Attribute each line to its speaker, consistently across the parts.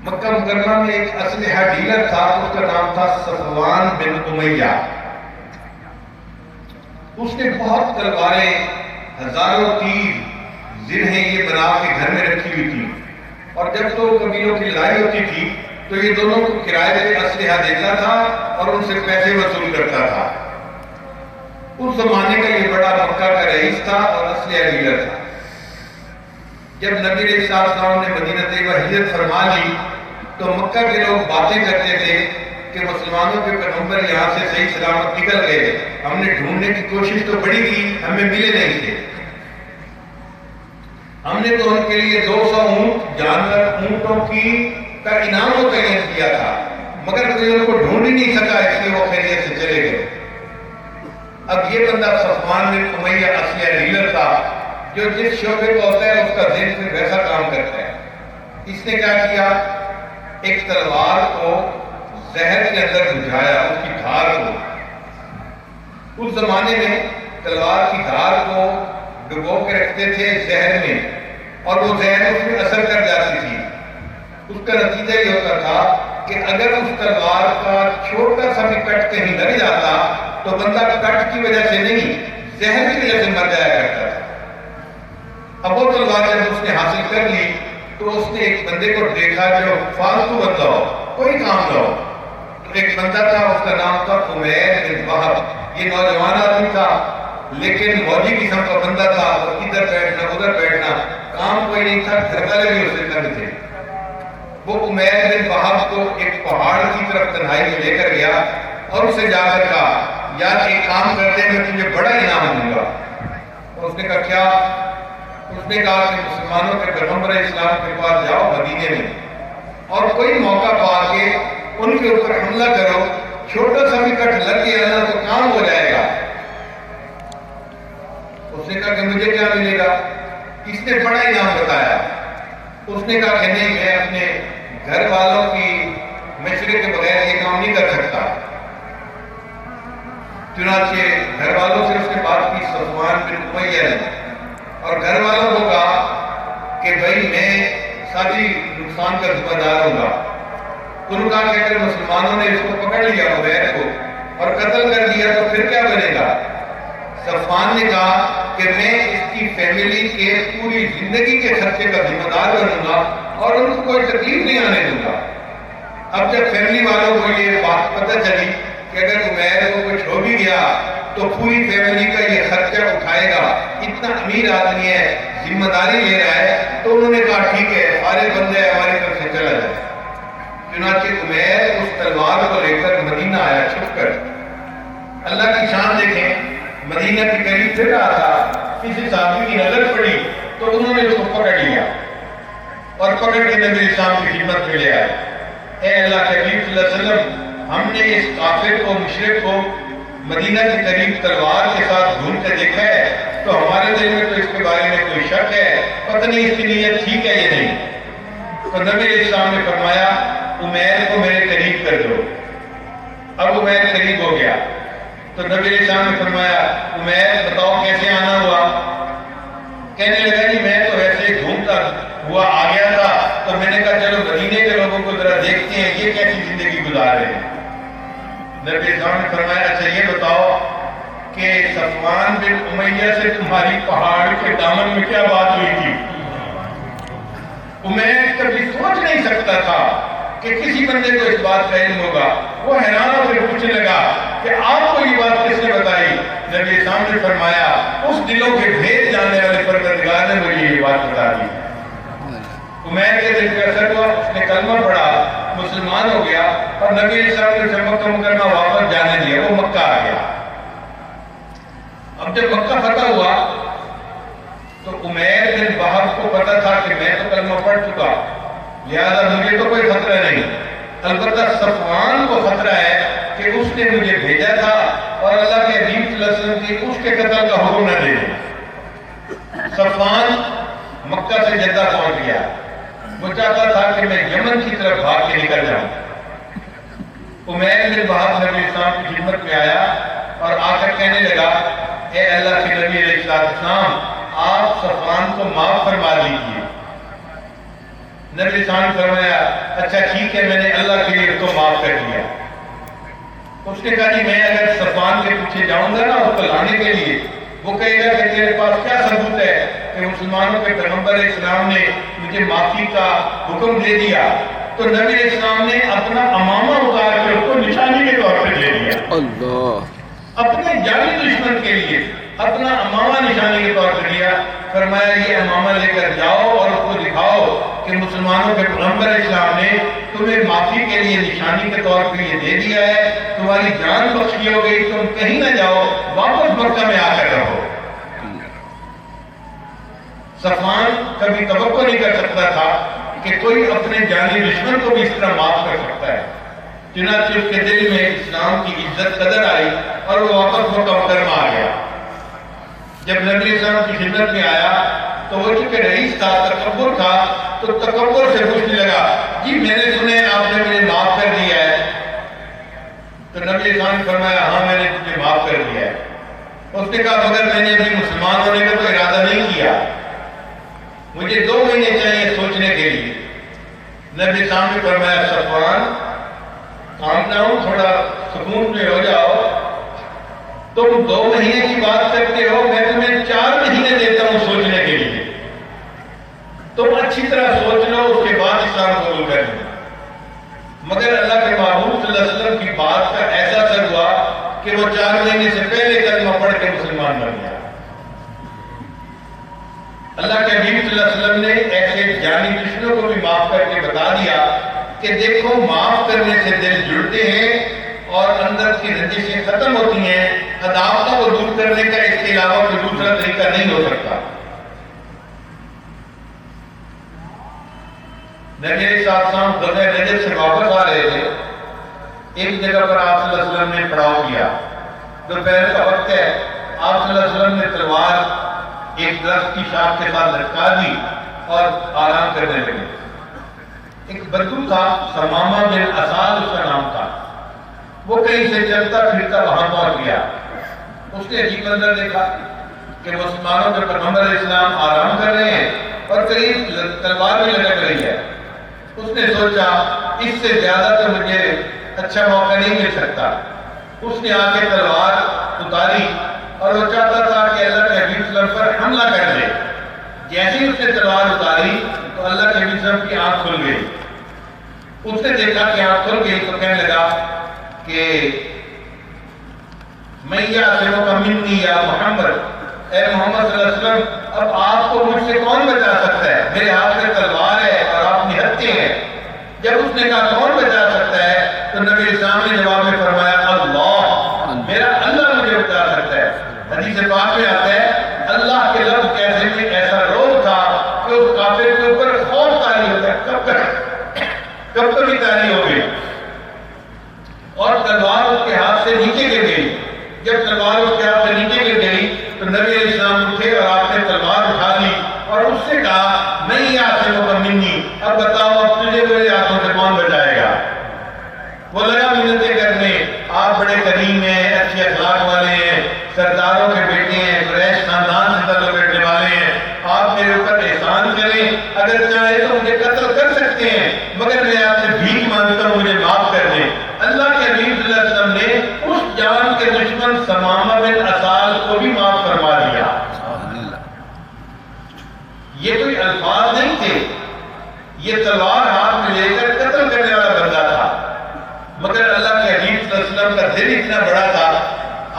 Speaker 1: مکہ مکرمہ میں ایک اسلحہ ڈیلر تھا، اس کا نام تھا صفوان بن امیہ۔ اس نے بہت تلواریں، ہزاروں تیر، زرہیں یہ بنا کے گھر میں رکھی ہوئی تھی، اور جب تو قبیلوں کی لڑائی ہوتی تھی تو یہ دونوں کو کرائے پہ اسلحہ دیتا تھا اور ان سے پیسے وصول کرتا تھا۔ اس زمانے کا یہ بڑا مکہ کا رئیس تھا اور اسلحہ ڈیلر تھا۔ جب نبی علیہ السلام نے مدینہ طیبہ ہجرت فرما لی تو مکہ کے لوگ باتیں کرتے تھے کہ مسلمانوں کے پیغمبر یہاں سے صحیح سلامت نکل گئے، ہم نے ڈھونڈنے کی کوشش تو بڑی کی، ہمیں ملے نہیں تھے، ہم نے تو ان کے لیے 200 اونٹ جانور اونٹوں کا انعام متعین کیا تھا، مگر کوئی ان کو ڈھونڈ ہی نہیں سکا، اس لیے وہ خیریت سے چلے گئے۔ اب یہ بندہ صفوان بن امیہ اسلحہ ڈیلر تھا، جو جس شعبے کو ہوتا ہے اس کا ذہن پھر ویسا کام کرتا ہے۔ اس نے کیا کیا، ایک تلوار کو زہر کے اندر بجھایا، اس کی دھار کو۔ اس زمانے میں تلوار کی دھار کو ڈبو کے رکھتے تھے زہر میں، اور وہ زہر اس میں اثر کر جاتی تھی۔ اس کا نتیجہ یہ ہوتا تھا کہ اگر اس تلوار کا چھوٹا سا بھی کٹ کہیں لگ جاتا تو بندہ کٹ کی وجہ سے نہیں، زہر کی وجہ سے مر جایا کرتا تھا۔ اب وہ تلوار جب اس نے حاصل کر لی تو اس نے ایک بندے کو دیکھا جو فالتو بندہ ہو، کوئی کام نہ ہو۔ تو ایک بندہ تھا، اس کا نام تھا عمیر بن وہب۔ یہ نوجوان آدمی تھا لیکن فوجی قسم کا بندہ تھا، اور ادھر بیٹھنا ادھر بیٹھنا، کام کوئی نہیں تھا، گھر والے بھی اسے تنگ تھے۔ وہ عمیر بن وہب کو ایک پہاڑ کی طرف تنہائی میں لے کر گیا اور اسے جا کر کہا، یار ایک کام کرتے ہیں، میں تجھے بڑا انعام دوں گا۔ اور اس نے کہا کیا؟ اس نے کہا کہ مسلمانوں کے پیغمبر اسلام کے پاس جاؤ مدینے میں، اور کوئی موقع پا کے ان کے اوپر حملہ کرو، چھوٹا سا بھی کٹ لگ گیا نا تو کام ہو جائے گا۔ اس نے کہا کہ مجھے کیا ملے گا؟ اس نے بڑا انعام بتایا۔ اس نے کہا کہ نہیں، میں اپنے گھر والوں کی مشورے کے بغیر یہ کام نہیں کر سکتا۔ چنانچہ گھر والوں سے اس نے بات کی، صفوان بن امیہ نے، اور گھر والوں کو کہا کہ بھائی میں ساری نقصان کا ذمہ دار ہوں گا۔ انہوں نے کہا کہ اگر مسلمانوں نے اس کو پکڑ لیا عمیر کو اور قتل کر دیا تو پھر کیا بنے گا؟ صفوان نے کہا کہ میں اس کی فیملی کے پوری زندگی کے خرچے کا ذمہ دار بنوں گا اور ان کو کوئی تکلیف نہیں آنے دوں گا۔ اب جب فیملی والوں کو یہ بات پتہ چلی کہ اگر عمیر کو کچھ ہو بھی گیا تو پوری فیملی کا یہ خرچہ اٹھائے گا، اتنا امیر آدمی ہے، ذمہ داری لے رہا ہے، تو انہوں نے کہا ٹھیک ہے، سارے بندے ہماری طرف سے چلا جائے۔ چنانچہ عمیر اس تلوار کو لے کر مدینہ آیا چھپ کر۔ اللہ کی شان دیکھیں، مدینہ کے قریب پھر رہا تھا، کسی صحابی کی نظر پڑی تو انہوں نے اس کو پکڑ لیا اور پکڑ کے نبی اسلام کی خدمت میں لے آئے۔ اے اللہ کے حبیب صلی اللہ علیہ وسلم، ہم نے اس کافر کو، مشرک کو مدینہ کے قریب تلوار کے ساتھ گھومتے دیکھا ہے، تو ہمارے دل میں تو اس کے بارے میں کوئی شک ہے، پتہ نہیں اس کی نیت ٹھیک ہے یا نہیں۔ تو نبی علیہ السلام نے فرمایا عمیر کو میرے قریب کر دو۔ اب عمیر قریب ہو گیا تو نبی علیہ السلام نے فرمایا عمیر بتاؤ کیسے آنا ہوا؟ کہنے لگا جی میں تو ایسے گھومتا ہوا آ گیا تھا، تو میں نے کہا چلو مدینے کے لوگوں کو ذرا دیکھتے ہیں یہ کیسی زندگی گزار رہے ہیں۔ نبی علیہ السلام نے فرمایا اچھا یہ بتاؤ کہ صفوان بن امیہ سے تمہاری پہاڑ کے دامن میں کیا بات ہوئی تھی؟ عمیر کبھی سوچ نہیں سکتا تھا کہ کسی بندے کو اس بات کا علم ہوگا۔ وہ حیران ہو کے پوچھنے لگا کہ آپ کو یہ بات کس نے بتائی؟ نبی اسلام نے فرمایا اس دلوں کے بھید جاننے والے پروردگار نے مجھے یہ بات بتا دی۔ عمیر کے دل پہ اثر ہوا، اس نے کلمہ پڑھا، مسلمان ہو گیا، اور نبی اسلام نے اسے مکہ مکرمہ واپس جانے دیا، وہ مکہ آ گیا۔ اب جب مکہ فتح ہوا تو عمیر بن وہب کو پتا تھا کہ میں تو کلمہ پڑھ چکا، لہذا مجھے تو کوئی خطرہ نہیں، البتہ صفوان کو خطرہ ہے کہ اس نے مجھے بھیجا تھا اور اللہ کے حبیب صلی اللہ علیہ وسلم کی اس کے قتل کا حکم نہ دے۔ صفوان مکہ سے جدہ پہنچ گیا، وہ چاہتا تھا کہ میں یمن کی طرف بھاگ کے نکل جاؤں۔ عمیر بن وہب نبی اسلام کی خدمت میں آیا اور آ کر کہنے لگا اے اللہ کے نبی علیہ السلام، آپ صفوان کو معاف فرما دیجیے، نبی صلی اللہ علیہ وسلم نے فرمایا اچھا ٹھیک ہے میں نے اللہ کے لیے اس کو معاف کر دیا. اس نے کہا جی میں اگر صفوان کے پیچھے جاؤں گا نا اس کو لانے کے لیے وہ کہے گا کہ تیرے پاس کیا ثبوت ہے کہ مسلمانوں کے پیغمبر اسلام نے مجھے معافی کا حکم دے دیا. تو نبی علیہ السلام نے اپنا امامہ اتار کے اس کو نشانی کے طور پہ لے لیا. اللہ اپنے جانی دشمن کے لیے اپنا امامہ نشانی کے طور پہ لیا. فرمایا یہ امامہ لے کر جاؤ اور اس کو دکھاؤ کہ مسلمانوں کے پیغمبر اسلام نے تمہیں معافی کے لیے نشانی کے طور پہ یہ دے دیا ہے, تمہاری جان بخشی ہو گئی, تم کہیں نہ جاؤ, واپس مکہ میں آ کر رہو. صفوان کبھی توقع نہیں کر سکتا تھا کہ کوئی اپنے جانی دشمن کو بھی اس طرح معاف کر سکتا ہے. چنانچہ اس کے دل میں اسلام کی عزت قدر آئی اور وہ واپس مکہ مکرمہ آ گیا. جب نبی صلی اللہ علیہ وسلم کی خدمت میں آیا تو وہ چونکہ رئیس تھا, تکبر تھا, تو تکبر سے پوچھنے لگا جی میں نے سنے آپ نے مجھے معاف کر دیا ہے. تو نبی صلی اللہ علیہ وسلم نے فرمایا ہاں میں نے تجھے معاف کر دیا ہے. اس نے کہا مگر میں نے ابھی مسلمان ہونے کا تو ارادہ نہیں کیا, مجھے 2 مہینے چاہیے سوچنے کے لیے. نبی صلی اللہ علیہ وسلم نے فرمایا صفوان کام ڈاؤن, تھوڑا سکون میں ہو جاؤ, تم 2 مہینے کی بات کرتے ہو, میں تمہیں 4 مہینے دیتا ہوں سوچنے کے لیے. تم اچھی طرح سوچ لو, اس کے بعد اسلام قبول کر لو. مگر اللہ کے محبوب صلی اللہ علیہ وسلم کی بات کا ایسا اثر ہوا کہ وہ 4 مہینے سے پہلے کلمہ پڑھ کے مسلمان بن گیا. اللہ کے حبیب صلی اللہ علیہ وسلم نے ایسے جانی دشمنوں کو بھی معاف کر کے بتا دیا کہ دیکھو معاف کرنے سے دل جڑتے ہیں اور اندر کی رنجشیں ختم ہوتی ہیں. عداوتوں کو دور کرنے کا اس کے علاوہ کوئی دوسرا طریقہ نہیں ہو سکتا. نبی علیہ السلام غزوہ نجد سے واپس آ رہے تھے. ایک جگہ پر آپ صلی اللہ علیہ وسلم نے پڑاؤ کیا. دوپہر کا وقت ہے, آپ صلی اللہ علیہ وسلم نے تلوار ایک درخت کی شاخ کے ساتھ لٹکا دی اور آرام کرنے لگے. ایک بدو تھا, سمامہ بن اساد اس کا نام تھا. وہ کہیں سے چلتا پھرتا وہاں پہنچ گیا. اس نے عجیب منظر دیکھا کہ مسلمانوں کے پیغمبر اسلام آرام کر رہے ہیں اور قریب تلوار بھی لٹک رہی ہے. اس نے سوچا اس سے زیادہ تو مجھے اچھا موقع نہیں مل سکتا. اس نے آ کے تلوار اتاری اور وہ چاہتا تھا کہ اللہ کے حبیب صلی اللہ علیہ وسلم پر حملہ کر دے. جیسے ہی اس نے تلوار اتاری تو اللہ کے حبیب صلی اللہ علیہ وسلم کی آنکھ کھل گئی. اس نے دیکھا کہ آنکھ کھل گئی تو کہنے لگا کہ میں یعصمک منی یا محمد, اے محمد صلی اللہ علیہ وسلم اب آپ کو مجھ سے کون بچا سکتا ہے, میرے ہاتھ میں تلوار ہے اور آپ نہتے ہیں. جب اس نے کہا کون بچا سکتا ہے تو نبی اسلام نے جواب میں فرمایا اللہ, میرا اللہ مجھے بچا سکتا ہے. حدیث پاک میں آتا ہے اللہ کے لفظ کیسے میں ایسا روح تھا کہ اس کافر کے اوپر خوف طاری ہوتا ہے, کب کبھی طاری ہو گئی اور تلوار اس کے ہاتھ سے نیچے گر گئی. جب تلوار اس کے ہاتھ سے نیچے گر گئی تو نبی علیہ السلام اٹھے اور آپ نے تلوار اٹھا لی اور اس سے کہا میں یعصمک منی, اب بتاؤ اب تجھے میرے ہاتھوں سے کون بچائے گا. وہ لگا منتیں کرنے, آپ بڑے کریم ہیں, اچھے اخلاق والے ہیں, سرداروں کے بیٹے ہیں, قریش خاندان سے تعلق رکھنے والے ہیں, آپ میرے اوپر احسان کریں, اگر چاہے تو مجھے قتل کر سکتے ہیں مگر میں آپ سے بھیک مانگتا ہوں, مجھے معاف کر دیں. اللہ کے حبیب صلی اللہ علیہ وسلم نے اس جان کے دشمن سمامہ بن اسال کو بھی معاف فرما دیا. یہ کوئی الفاظ نہیں تھے, یہ تلوار ہاتھ میں لے کر قتل کرنے والا بندہ تھا. مگر اللہ کے حبیب صلی اللہ علیہ وسلم کا دل اتنا بڑا تھا,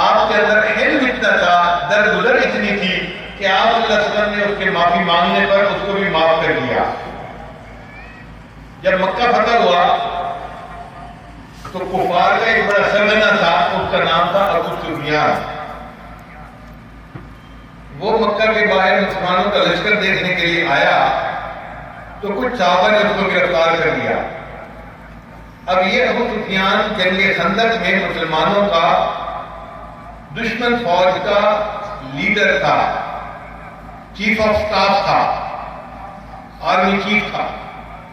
Speaker 1: آپ کے اندر علم اتنا تھا, درگزر اتنی تھی کہ آپ صلی اللہ علیہ وسلم نے اس کے معافی مانگنے پر اس کو بھی معاف کر دیا. جب مکہ فتح ہوا تو کفار کا ایک بڑا سرگنا تھا, اس کا نام تھا ابو سفیان. وہ مکہ کے باہر مسلمانوں کا لشکر دیکھنے کے لیے آیا تو کچھ صحابہ نے اس کو گرفتار کر دیا. اب یہ ابو سفیان جنگ خندق میں مسلمانوں کا دشمن فوج کا لیڈر تھا, چیف آف سٹاف تھا, آرمی چیف تھا.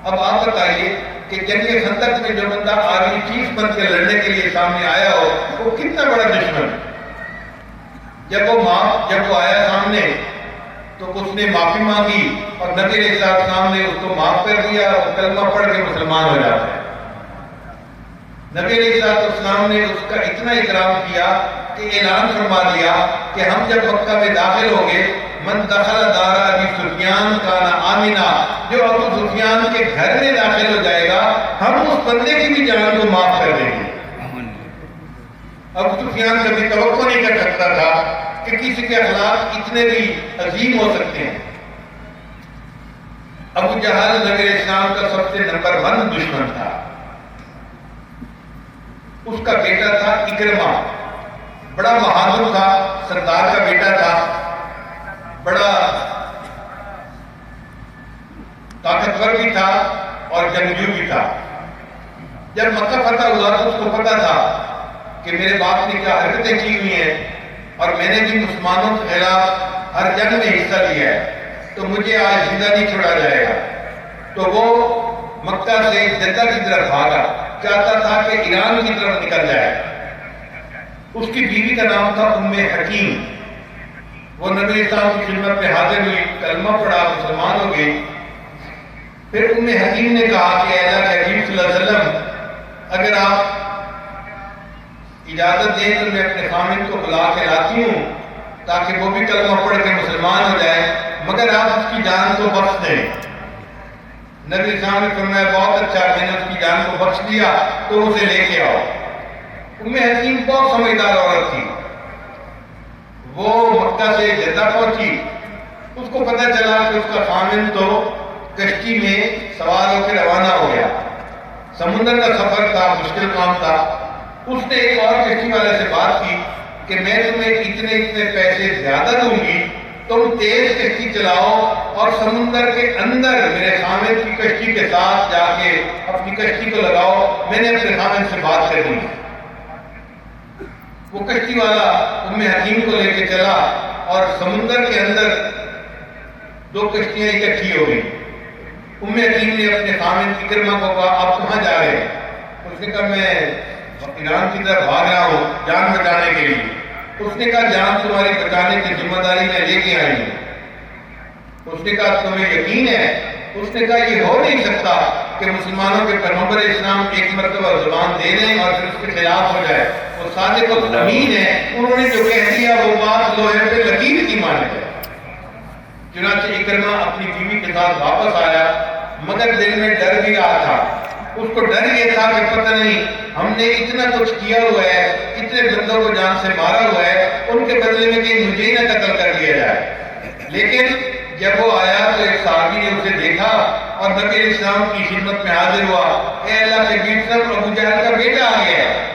Speaker 1: اب آپ بتائیے کہ جنگ خندق میں جو بندہ آرمی چیف بن کے لڑنے کے لیے سامنے آیا ہو وہ کتنا بڑا دشمن. جب وہ آیا سامنے تو اس نے معافی مانگی اور نبی علیہ السلام نے اس کو معاف کر دیا اور کلمہ پڑھ کے مسلمان ہو جاتا ہے۔ نبی علیہ السلام نے اس کا اتنا اکرام کیا کہ اعلان فرما دیا کہ ہم جب مکہ میں داخل ہوں گے، من دخل دار ابی سفیان کان آمنا، جو ابو سفیان کے گھر میں داخل ہو جائے گا ہم اس بندے کی بھی جان کو معاف کر دیں گے۔ ابو سفیان کبھی توقع نہیں کر سکتا تھا کہ کسی کے اخلاق اتنے بھی عظیم ہو سکتے ہیں۔ ابو جہل نبی علیہ السلام کا سب سے نمبر 1 دشمن تھا۔ اس کا بیٹا تھا اکرمہ، بڑا بہادر تھا، سردار کا بیٹا تھا، بڑا طاقتور بھی تھا اور جنگجو بھی تھا۔ جب مکہ فتح ہوا تو اس کو پتا تھا کہ میرے باپ نے کیا حرکتیں کی ہوئی ہیں اور میں نے بھی مسلمانوں کے خلاف ہر جنگ میں حصہ لیا ہے، تو مجھے آج زندہ نہیں چھوڑا جائے گا۔ تو وہ مکہ سے جدہ کی طرف بھاگا، چاہتا تھا کہ ایران کی طرف نکل جائے۔ اس کی بیوی کا نام تھا ام حکیم۔ وہ نبی اسلام کی خدمت میں حاضر ہوئی، کلمہ پڑھا، مسلمان ہو گئی۔ پھر ام حکیم نے کہا کہ اے اللہ کے حبیب صلی اللہ علیہ وسلم، اگر آپ اجازت دیں تو میں اپنے خامد کو بلا کے لاتی ہوں تاکہ وہ بھی کلمہ پڑھ کے مسلمان ہو جائے، مگر آپ اس کی جان کو بخش دیں۔ نبی اسلام نے فرمایا بہت اچھا، میں نے اس کی جان کو بخش دیا تو اسے لے کے آؤ۔ ام حکیم بہت سمجھدار عورت تھی، وہ مکہ سے جدہ پہنچی۔ اس کو پتہ چلا کہ اس کا خامد تو کشتی میں سوار ہو کے روانہ ہو گیا، سمندر کا سفر تھا، مشکل کام تھا۔ اس نے ایک اور کشتی والے سے بات کی کہ میں تمہیں اتنے پیسے زیادہ دوں گی، تم تیز کشتی چلاؤ اور سمندر کے اندر میرے خامد کی کشتی کے ساتھ جا کے اپنی کشتی کو لگاؤ، میں نے اپنے خامد سے بات کر دی۔ وہ کشتی والا ام حکیم کو لے کے چلا اور سمندر کے اندر 2 کشتیاں اکٹھی ہو گئی۔ ام حکیم نے اپنے خامد اکرمہ کو کہا آپ کہاں جا رہے ہیں؟ اس نے کہا میں ایران کی طرف بھاگ رہا ہوں جان بچانے کے لیے۔ اس نے کہا جان تمہاری بچانے کی ذمہ داری میں لے کے آئی ہوں۔ اس نے کہا تمہیں یقین ہے؟ اس نے کہا یہ ہو نہیں سکتا کہ مسلمانوں کے پیغمبر اسلام ایک مرتبہ زبان دے دیں اور پھر اس کے خلاف ہو جائے۔ وہ صادق الامین ہے، انہوں نے جو کہہ دیا وہ بات لوہے پہ لکیر کی مانند ہے۔ چنانچہ اکرمہ اپنی بیوی کے ساتھ واپس آیا، مگر دل میں ڈر بھی رہا تھا۔ اس کو ڈر یہ تھا کہ پتہ نہیں ہم نے اتنا کچھ کیا ہوا ہے، اتنے بندوں کو جان سے مارا ہوا ہے، ان کے بدلے میں کہیں مجھے ہی نہ قتل کر دیا جائے۔ لیکن جب وہ آیا تو ایک صحابی نے اسے دیکھا اور نبی علیہ السلام کی خدمت میں حاضر ہوا، اے اللہ کے حبیب صلی اللہ علیہ وسلم، ابو جہل کا بیٹا آ گیا ہے۔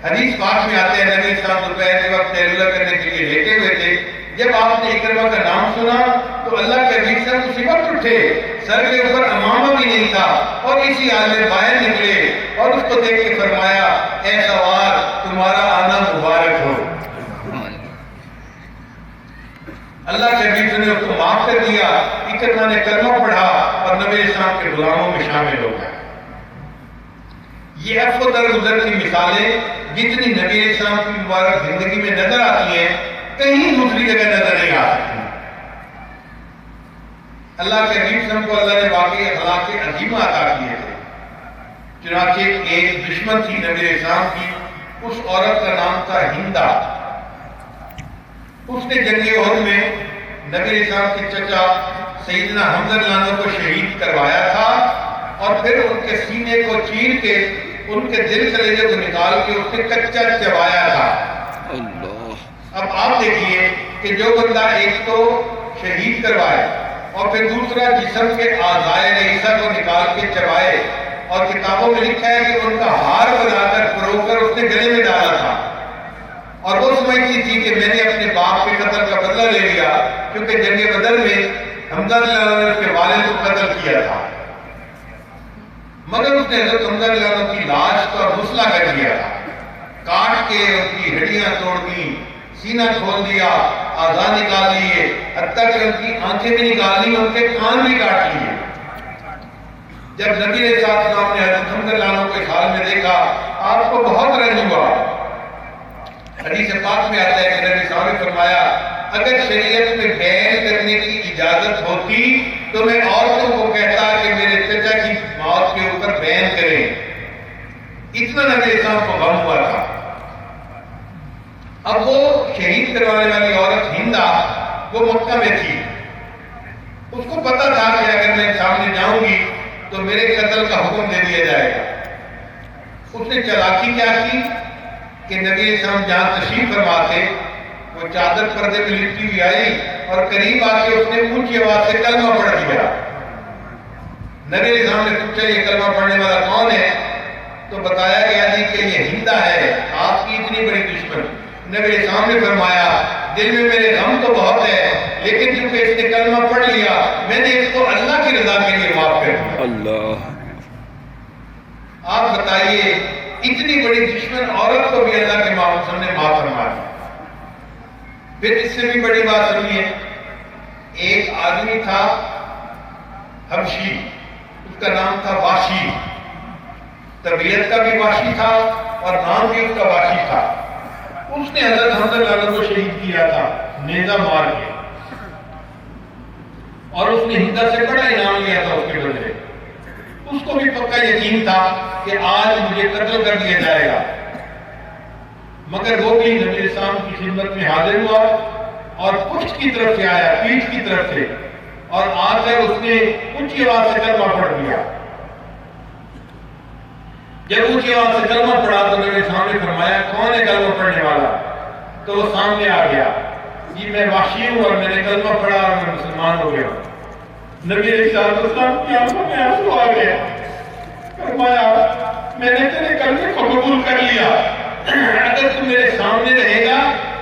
Speaker 1: حدیث پاک میں آتے ہیں نبی علیہ السلام دوپہر کے وقت تہجد کرنے کے لیے لیٹے ہوئے تھے، جب آپ نے اکرمہ کا نام سنا تو اللہ کے حبیب صلی اللہ علیہ وسلم اسی وقت اٹھے، سر کے اوپر امامہ بھی نہیں تھا اور اسی حال میں باہر نکلے اور اس کو دیکھ کے فرمایا اے سوار تمہارا آنا مبارک ہو۔ اللہ کے حبیب نے اس کو معاف کر دیا، اکرمہ نے کلمہ پڑھا اور نبی علیہ السلام کے غلاموں میں شامل ہو گیا۔ یہ عفو درگزر کی مثالیں جتنی نبی علیہ السلام کی مبارک زندگی میں نظر آتی ہیں کہیں دوسری جگہ نظر نہیں آ سکتی۔ اللہ کے حبیب صلی اللہ علیہ وسلم کو اللہ نے واقعی اخلاق عظیمہ عطا کیے تھے۔ چنانچہ ایک دشمن تھی نبی علیہ السلام کی، اس عورت کا نام تھا ہندہ۔ اس نے جنگ احد میں نبی علیہ السلام کے چچا سیدنا حمزہ رضی اللہ عنہ کو شہید کروایا تھا اور پھر ان کے سینے کو چیر کے ان کے دل کلیجے کو نکال کے اس نے کچا چبایا تھا۔ اب آپ دیکھیے کہ جو بندہ ایک تو شہید کروائے اور پھر دوسرا جسم کے اعضائے رئیسہ کو نکال کے چبائے، اور کتابوں میں لکھا ہے کہ ان کا ہار بنا کر پرو کر اس نے گلے میں ڈالا تھا، اور وہ سمجھتی تھی کہ میں نے اپنے باپ کے قتل کا بدلہ لے لیا، کیونکہ جنگ بدر میں حمزہ رضی اللہ عنہ نے اس کے والد کو قتل کیا تھا، مگر اس نے حضرت حمزہ رضی اللہ عنہ کی لاش کا غسلہ کر دیا تھا، کاٹ کے ان کی ہڈیاں توڑ دی، سینہ کھول دیا، اعضاء نکال لیے، حتیٰ کہ ان کی آنکھیں بھی نکال لی، ان کے کان بھی کاٹ لیے۔ جب نبی علیہ السلام نے حضرت حمزہ رضی اللہ عنہ کو اس حال میں دیکھا، آپ کو بہت رنج ہوا۔ حدیث پاک میں آتا ہے کہ نبی صلی اللہ علیہ وسلم نے فرمایا اگر شریعت میں بین کرنے کی اجازت ہوتی تو میں عورتوں کو کہتا کہ میرے چچا کی موت کے اوپر بین کریں. اتنا نبی اسلام کو غم ہوا تھا. اب وہ شہید کروانے والی عورت ہندا وہ مکہ میں تھی. اس کو پتا تھا کہ اگر میں سامنے جاؤں گی تو میرے قتل کا حکم دے دیا جائے گا. اس نے چالاکی کیا کی کہ نبی اسلام جہاں تشریف فرما تھے وہ چادر پردے میں لپٹی ہوئی آئی اور قریب آ کے اس نے اونچی آواز سے کلمہ پڑھ دیا. نبی اسلام نے پوچھا یہ کلمہ پڑھنے والا کون ہے؟ تو بتایا گیا جی کہ یہ ہندا ہے، آپ کی اتنی بڑی دشمن. نبی اسلام نے فرمایا دل میں میرے غم تو بہت ہے، لیکن چونکہ اس نے کلمہ پڑھ لیا میں نے اس کو اللہ کی رضا کے لیے معاف کر دیا.
Speaker 2: اللہ.
Speaker 1: آپ بتائیے اتنی بڑی دشمن عورت کو بھی اللہ کے محمد نے معاف فرما دیا. پھر اس سے بھی بڑی بات سنیے. ایک آدمی تھا حبشی، اس کا نام تھا واشی. طبیعت کا بھی واشی تھا اور نام بھی اس کا واشی تھا. اس نے حضرت حمزہ رضی اللہ عنہ کو شہید کیا تھا نیزہ مار کے، اور اس نے ہندا سے بڑا انعام لیا تھا اس کے بدلے. اس کو بھی پکا یقین تھا کہ آج مجھے قتل کر دیا جائے گا، مگر وہ بھی نبی اسلام کی خدمت میں حاضر ہوا اور پشت کی طرف سے آیا، پیٹھ کی طرف سے، اور آ کر اس نے اونچی آواز سے کلمہ پڑھ دیا. جب اونچی آواز سے کلمہ پڑھا تو نبی اسلام نے فرمایا کون ہے کلمہ پڑھنے والا؟ تو وہ سامنے آ گیا، جی میں واشی ہوں اور میں نے کلمہ پڑھا اور میں مسلمان ہو گیا. نبی اسلام کی آنکھوں میں آنسو آ گیا. فرمایا میں نے تیرے کلمے کو قبول کر لیا، اگر تم میرے سامنے رہے گا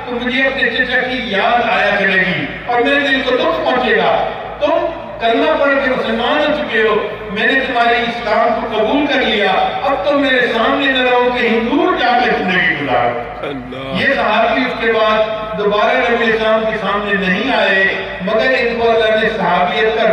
Speaker 1: تو مجھے اپنے چچا کی یاد آیا کرے گی اور میرے دل کو دکھ پہنچے گا. تم کلمہ پڑھ کے مسلمان ہو چکے ہو، میں نے تمہارے اسلام کو قبول کر لیا، اب تم میرے سامنے نہ رہو کہ دور جا کے زندگی گزارو. یہ صحابی اس کے بعد دوبارہ نبی اسلام کے سامنے نہیں آئے، مگر ان کو اللہ نے صحابیت کا